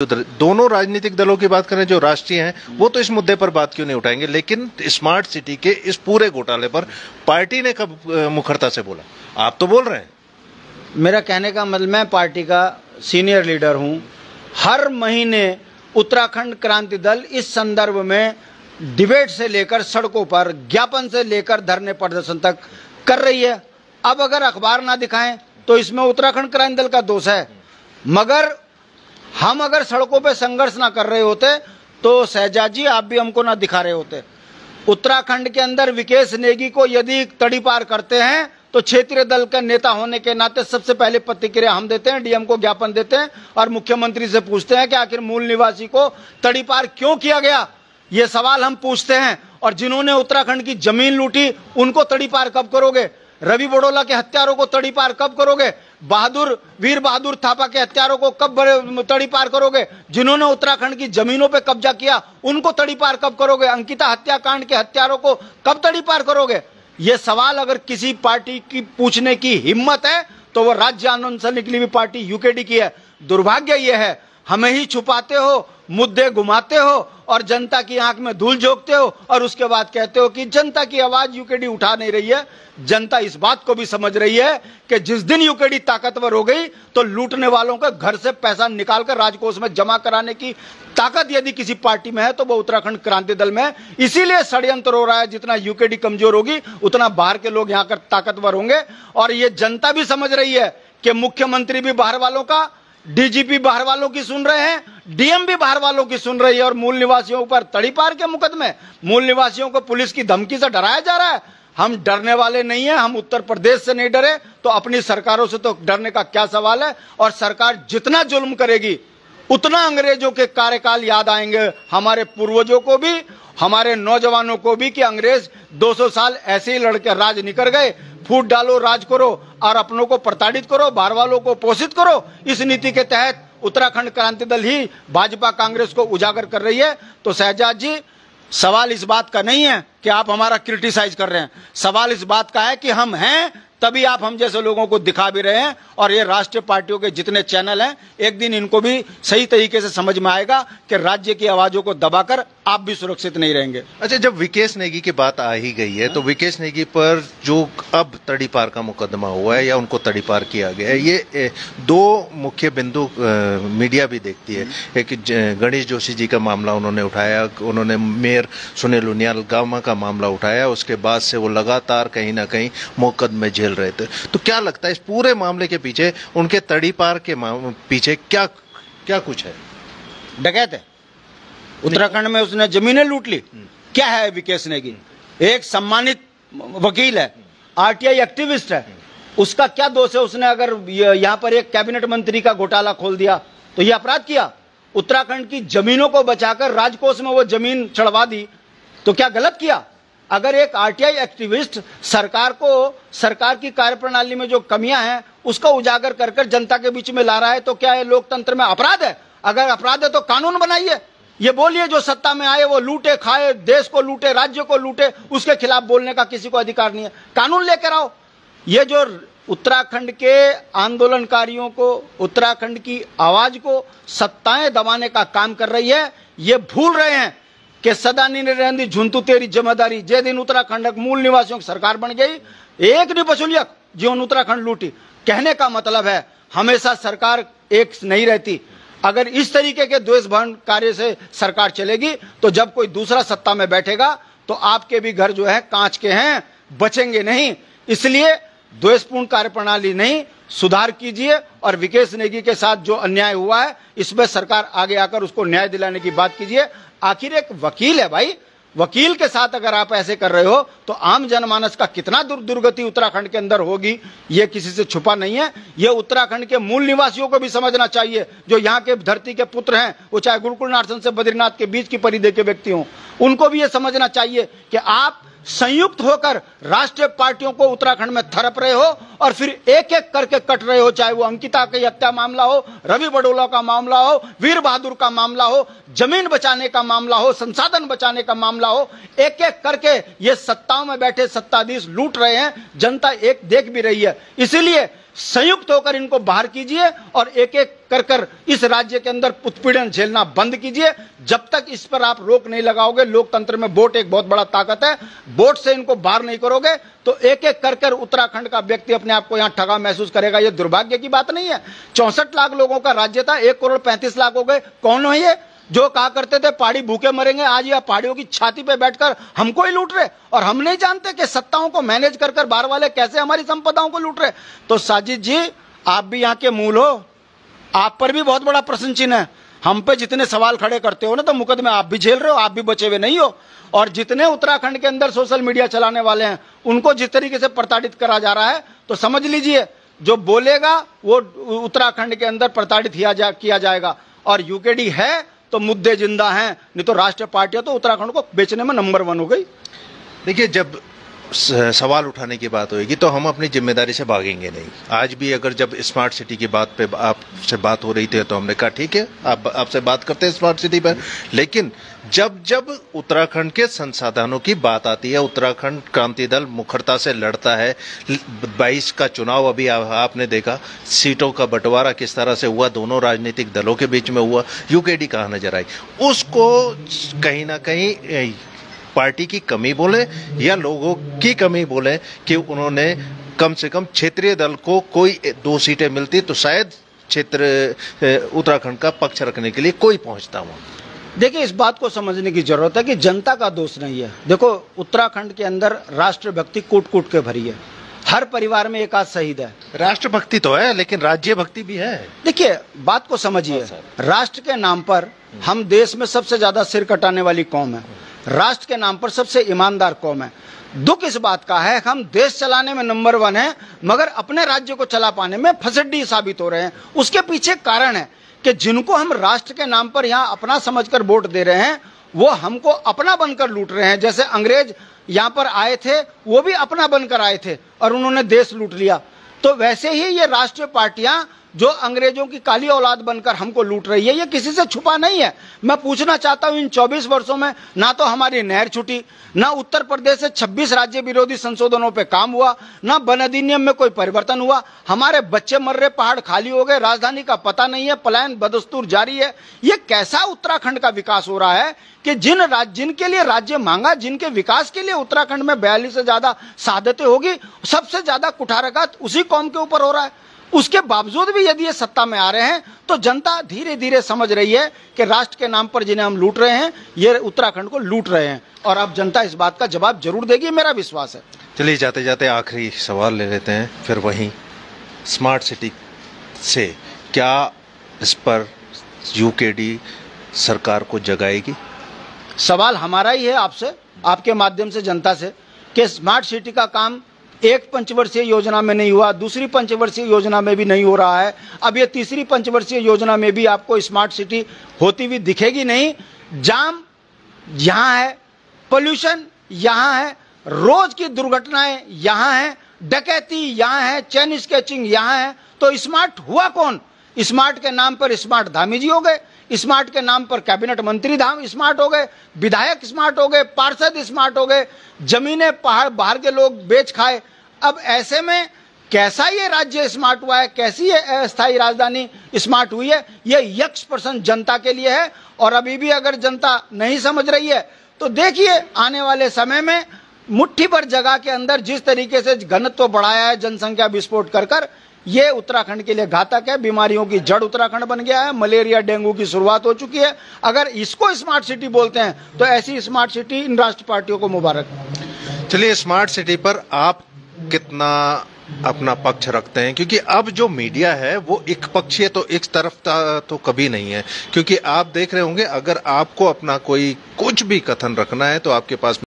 दोनों राजनीतिक दलों की बात करें जो राष्ट्रीय हैं वो तो इस मुद्दे पर बात क्यों नहीं उठाएंगे, लेकिन स्मार्ट सिटी के इस पूरे घोटाले पर पार्टी ने कब मुखरता से बोला? आप तो बोल रहे हैं। मेरा कहने का मतलब, मैं पार्टी का सीनियर लीडर हूं। हर महीने उत्तराखंड क्रांति दल इस संदर्भ में डिबेट से लेकर सड़कों पर, ज्ञापन से लेकर धरने प्रदर्शन तक कर रही है। अब अगर अखबार ना दिखाएं तो इसमें उत्तराखंड क्रांति दल का दोष है, मगर हम अगर सड़कों पे संघर्ष ना कर रहे होते तो शहजाद जी आप भी हमको ना दिखा रहे होते। उत्तराखंड के अंदर विकेश नेगी को यदि तड़ीपार करते हैं तो क्षेत्रीय दल का नेता होने के नाते सबसे पहले प्रतिक्रिया हम देते हैं, डीएम को ज्ञापन देते हैं और मुख्यमंत्री से पूछते हैं कि आखिर मूल निवासी को तड़ीपार क्यों किया गया, ये सवाल हम पूछते हैं। और जिन्होंने उत्तराखंड की जमीन लूटी उनको तड़ीपार कब करोगे? रवि बड़ोला के हत्यारों को तड़ीपार कब करोगे? वीर बहादुर थापा के हत्यारों को कब तड़ीपार करोगे? जिन्होंने उत्तराखंड की जमीनों पे कब्जा किया उनको तड़ीपार कब करोगे? अंकिता हत्याकांड के हत्यारों को कब तड़ीपार करोगे? ये सवाल अगर किसी पार्टी की पूछने की हिम्मत है तो वो राज्य आंदोलन से निकली हुई पार्टी यूकेडी की है। दुर्भाग्य ये है, हमें ही छुपाते हो, मुद्दे घुमाते हो और जनता की आंख में धूल झोंकते हो और उसके बाद कहते हो कि जनता की आवाज यूकेडी उठा नहीं रही है। जनता इस बात को भी समझ रही है कि जिस दिन यूकेडी ताकतवर हो गई तो लूटने वालों के घर से पैसा निकालकर राजकोष में जमा कराने की ताकत यदि किसी पार्टी में है तो वो उत्तराखंड क्रांति दल में है। इसीलिए षड्यंत्र हो रहा है, जितना यूकेडी कमजोर होगी उतना बाहर के लोग यहाँ कर ताकतवर होंगे। और ये जनता भी समझ रही है कि मुख्यमंत्री भी बाहर वालों का, डीजीपी बाहर वालों की सुन रहे हैं, डीएम भी बाहर वालों की सुन रही है और मूल निवासियों पर तड़ीपार के मुकदमे, मूल निवासियों को पुलिस की धमकी से डराया जा रहा है। हम डरने वाले नहीं हैं, हम उत्तर प्रदेश से नहीं डरे तो अपनी सरकारों से तो डरने का क्या सवाल है। और सरकार जितना जुल्म करेगी उतना अंग्रेजों के कार्यकाल याद आएंगे हमारे पूर्वजों को भी, हमारे नौजवानों को भी, कि अंग्रेज 200 साल ऐसे ही लड़के राज निकल गए। फूट डालो, राज करो और अपनों को प्रताड़ित करो, बाहर वालों को पोषित करो। इस नीति के तहत उत्तराखंड क्रांति दल ही भाजपा कांग्रेस को उजागर कर रही है। तो शहजाद जी, सवाल इस बात का नहीं है कि आप हमारा क्रिटिसाइज कर रहे हैं, सवाल इस बात का है कि हम हैं तभी आप हम जैसे लोगों को दिखा भी रहे हैं। और ये राष्ट्रीय पार्टियों के जितने चैनल हैं, एक दिन इनको भी सही तरीके से समझ में आएगा कि राज्य की आवाजों को दबाकर आप भी सुरक्षित नहीं रहेंगे। अच्छा, जब विकेश नेगी की बात आ ही गई है तो विकेश नेगी पर जो अब तड़ीपार का मुकदमा हुआ है या उनको तड़ीपार किया गया है, ये दो मुख्य बिंदु मीडिया भी देखती है। एक गणेश जोशी जी का मामला उन्होंने उठाया, उन्होंने मेयर सुनील उनियाल गामा का मामला उठाया, उसके बाद से वो लगातार कहीं ना कहीं मुकदमे झेल रहे थे। तो क्या लगता है इस पूरे मामले के पीछे, उनके तड़ीपार के पीछे क्या क्या कुछ है? डकैत है, उत्तराखंड में उसने जमीनें लूट ली। क्या है विकेश नेगी? एक सम्मानित वकील है, आरटीआई एक्टिविस्ट है, उसका क्या दोष है? उसने अगर यहाँ पर एक कैबिनेट मंत्री का घोटाला खोल दिया तो ये अपराध किया। उत्तराखंड की जमीनों को बचाकर राजकोष में वो जमीन चढ़वा दी तो क्या गलत किया? अगर एक आरटीआई एक्टिविस्ट सरकार को, सरकार की कार्यप्रणाली में जो कमियां हैं उसका उजागर कर जनता के बीच में ला रहा है तो क्या ये लोकतंत्र में अपराध है? अगर अपराध है तो कानून बनाइए। ये बोलिए जो सत्ता में आए वो लूटे खाए, देश को लूटे, राज्य को लूटे, उसके खिलाफ बोलने का किसी को अधिकार नहीं है। कानून लेकर आओ। ये जो उत्तराखंड के आंदोलनकारियों को, उत्तराखंड की आवाज को सत्ताएं दबाने का काम कर रही है, ये भूल रहे हैं कि सदा नहीं रहती झुंतू तेरी जिम्मेदारी। जे दिन उत्तराखंड मूल निवासियों की सरकार बन गई, एक नहीं बचुलियक जीवन उत्तराखंड लूटी। कहने का मतलब है हमेशा सरकार एक नहीं रहती। अगर इस तरीके के द्वेषभंग कार्य से सरकार चलेगी तो जब कोई दूसरा सत्ता में बैठेगा तो आपके भी घर जो है कांच के हैं, बचेंगे नहीं। इसलिए द्वेषपूर्ण कार्यप्रणाली नहीं, सुधार कीजिए और विकेश नेगी के साथ जो अन्याय हुआ है इसमें सरकार आगे आकर उसको न्याय दिलाने की बात कीजिए। आखिर एक वकील है भाई, वकील के साथ अगर आप ऐसे कर रहे हो तो आम जनमानस का कितना दुर्गति उत्तराखंड के अंदर होगी, ये किसी से छुपा नहीं है। ये उत्तराखंड के मूल निवासियों को भी समझना चाहिए, जो यहाँ के धरती के पुत्र हैं, वो चाहे गुरुकुलनाथ से बद्रीनाथ के बीच की परिधि के व्यक्ति हों, उनको भी ये समझना चाहिए कि आप संयुक्त होकर राष्ट्रीय पार्टियों को उत्तराखंड में थरप रहे हो और फिर एक एक करके कट रहे हो। चाहे वो अंकिता की हत्या मामला हो, रवि बड़ोला का मामला हो, वीर बहादुर का मामला हो, जमीन बचाने का मामला हो, संसाधन बचाने का मामला हो, एक एक करके ये सत्ताओं में बैठे सत्ताधीश लूट रहे हैं। जनता एक देख भी रही है। इसीलिए संयुक्त होकर इनको बाहर कीजिए और एक एक कर इस राज्य के अंदर उत्पीड़न झेलना बंद कीजिए। जब तक इस पर आप रोक नहीं लगाओगे, लोकतंत्र में वोट एक बहुत बड़ा ताकत है, वोट से इनको बाहर नहीं करोगे तो एक एक कर उत्तराखंड का व्यक्ति अपने आप को यहां ठगा महसूस करेगा। यह दुर्भाग्य की बात नहीं है। 64 लाख लोगों का राज्य था, 1,35,00,000 हो गए। कौन है ये जो कहा करते थे पहाड़ी भूखे मरेंगे, आज यह पहाड़ियों की छाती पे बैठकर हमको ही लूट रहे, और हम नहीं जानते कि सत्ताओं को मैनेज कर बाहर वाले कैसे हमारी संपदाओं को लूट रहे। तो साजिद जी, आप भी यहाँ के मूल हो, आप पर भी बहुत बड़ा प्रश्न चिन्ह है। हम पे जितने सवाल खड़े करते हो ना, तो मुकदमे आप भी झेल रहे हो, आप भी बचे हुए नहीं हो। और जितने उत्तराखंड के अंदर सोशल मीडिया चलाने वाले हैं, उनको जिस तरीके से प्रताड़ित करा जा रहा है, तो समझ लीजिए जो बोलेगा वो उत्तराखंड के अंदर प्रताड़ित किया जाएगा। और यूकेडी है तो मुद्दे जिंदा हैं, नहीं तो राष्ट्रीय पार्टियां तो उत्तराखंड को बेचने में नंबर 1 हो गई। देखिए, जब सवाल उठाने की बात होगी तो हम अपनी जिम्मेदारी से भागेंगे नहीं। आज भी अगर जब स्मार्ट सिटी की बात पे आपसे बात हो रही थी तो हमने कहा ठीक है, आपसे बात करते हैं स्मार्ट सिटी पर। लेकिन जब उत्तराखंड के संसाधनों की बात आती है, उत्तराखंड क्रांति दल मुखरता से लड़ता है। 22 का चुनाव अभी आपने देखा, सीटों का बंटवारा किस तरह से हुआ, दोनों राजनीतिक दलों के बीच में हुआ। यूकेडी कहाँ नजर आई, उसको कहीं ना कहीं पार्टी की कमी बोले या लोगों की कमी बोले कि उन्होंने कम से कम क्षेत्रीय दल को कोई 2 सीटें मिलती तो शायद क्षेत्र उत्तराखंड का पक्ष रखने के लिए कोई पहुंचता हुआ। देखिए, इस बात को समझने की जरूरत है कि जनता का दोष नहीं है। देखो, उत्तराखंड के अंदर राष्ट्रभक्ति कूट कूट के भरी है। हर परिवार में एक आध शहीद है। राष्ट्रभक्ति तो है, लेकिन राज्य भक्ति भी है। देखिए, बात को समझिए, राष्ट्र के नाम पर हम देश में सबसे ज्यादा सिर कटाने वाली कौम है, राष्ट्र के नाम पर सबसे ईमानदार कौम है। दुख इस बात का है हम देश चलाने में नंबर 1 है, मगर अपने राज्य को चला पाने में फसड्डी साबित हो रहे हैं। उसके पीछे कारण है कि जिनको हम राष्ट्र के नाम पर यहाँ अपना समझकर वोट दे रहे हैं, वो हमको अपना बनकर लूट रहे हैं। जैसे अंग्रेज यहाँ पर आए थे, वो भी अपना बनकर आए थे और उन्होंने देश लूट लिया। तो वैसे ही ये राष्ट्रीय पार्टियां जो अंग्रेजों की काली औलाद बनकर हमको लूट रही है, ये किसी से छुपा नहीं है। मैं पूछना चाहता हूं, इन 24 वर्षों में ना तो हमारी नहर छूटी, ना उत्तर प्रदेश से 26 राज्य विरोधी संशोधनों पे काम हुआ, ना वन अधिनियम में कोई परिवर्तन हुआ। हमारे बच्चे मर रहे, पहाड़ खाली हो गए, राजधानी का पता नहीं है, पलायन बदस्तूर जारी है। ये कैसा उत्तराखंड का विकास हो रहा है कि जिनके लिए राज्य मांगा, जिनके विकास के लिए उत्तराखंड में 42 से ज्यादा शहादतें होगी, सबसे ज्यादा कुठाराघात उसी कौम के ऊपर हो रहा है। उसके बावजूद भी यदि ये सत्ता में आ रहे हैं तो जनता धीरे धीरे समझ रही है कि राष्ट्र के नाम पर जिन्हें हम लूट रहे हैं, ये उत्तराखंड को लूट रहे हैं। और अब जनता इस बात का जवाब जरूर देगी, मेरा विश्वास है। चलिए, जाते जाते आखिरी सवाल ले लेते हैं, फिर वहीं स्मार्ट सिटी से क्या इस पर यूकेडी सरकार को जगाएगी? सवाल हमारा ही है आपसे, आपके माध्यम से जनता से, कि स्मार्ट सिटी का काम एक पंचवर्षीय योजना में नहीं हुआ, दूसरी पंचवर्षीय योजना में भी नहीं हो रहा है, अब ये तीसरी पंचवर्षीय योजना में भी आपको स्मार्ट सिटी होती हुई दिखेगी नहीं। जाम यहाँ है, पोल्यूशन यहाँ है, रोज की दुर्घटनाएं यहाँ है, डकैती यहाँ है, चेन स्केचिंग यहाँ है। तो स्मार्ट हुआ कौन? स्मार्ट के नाम पर स्मार्ट धामी जी हो गए, स्मार्ट के नाम पर कैबिनेट मंत्री धाम स्मार्ट हो गए, विधायक स्मार्ट हो गए, पार्षद स्मार्ट हो गए, जमीनें पहाड़ बाहर के लोग बेच खाए। अब ऐसे में कैसा ये राज्य स्मार्ट हुआ है, कैसी ये अस्थायी राजधानी स्मार्ट हुई है? ये यक्ष प्रश्न जनता के लिए है। और अभी भी अगर जनता नहीं समझ रही है तो देखिए, आने वाले समय में मुट्ठी भर जगह के अंदर जिस तरीके से घनत्व बढ़ाया है जनसंख्या विस्फोट कर ये उत्तराखंड के लिए घातक है। बीमारियों की जड़ उत्तराखंड बन गया है, मलेरिया डेंगू की शुरुआत हो चुकी है। अगर इसको स्मार्ट सिटी बोलते हैं तो ऐसी स्मार्ट सिटी इन राष्ट्र पार्टियों को मुबारक। चलिए, स्मार्ट सिटी पर आप कितना अपना पक्ष रखते हैं? क्योंकि अब जो मीडिया है वो एक पक्षीय तो एक तरफ तो कभी नहीं है, क्योंकि आप देख रहे होंगे अगर आपको अपना कोई कुछ भी कथन रखना है तो आपके पास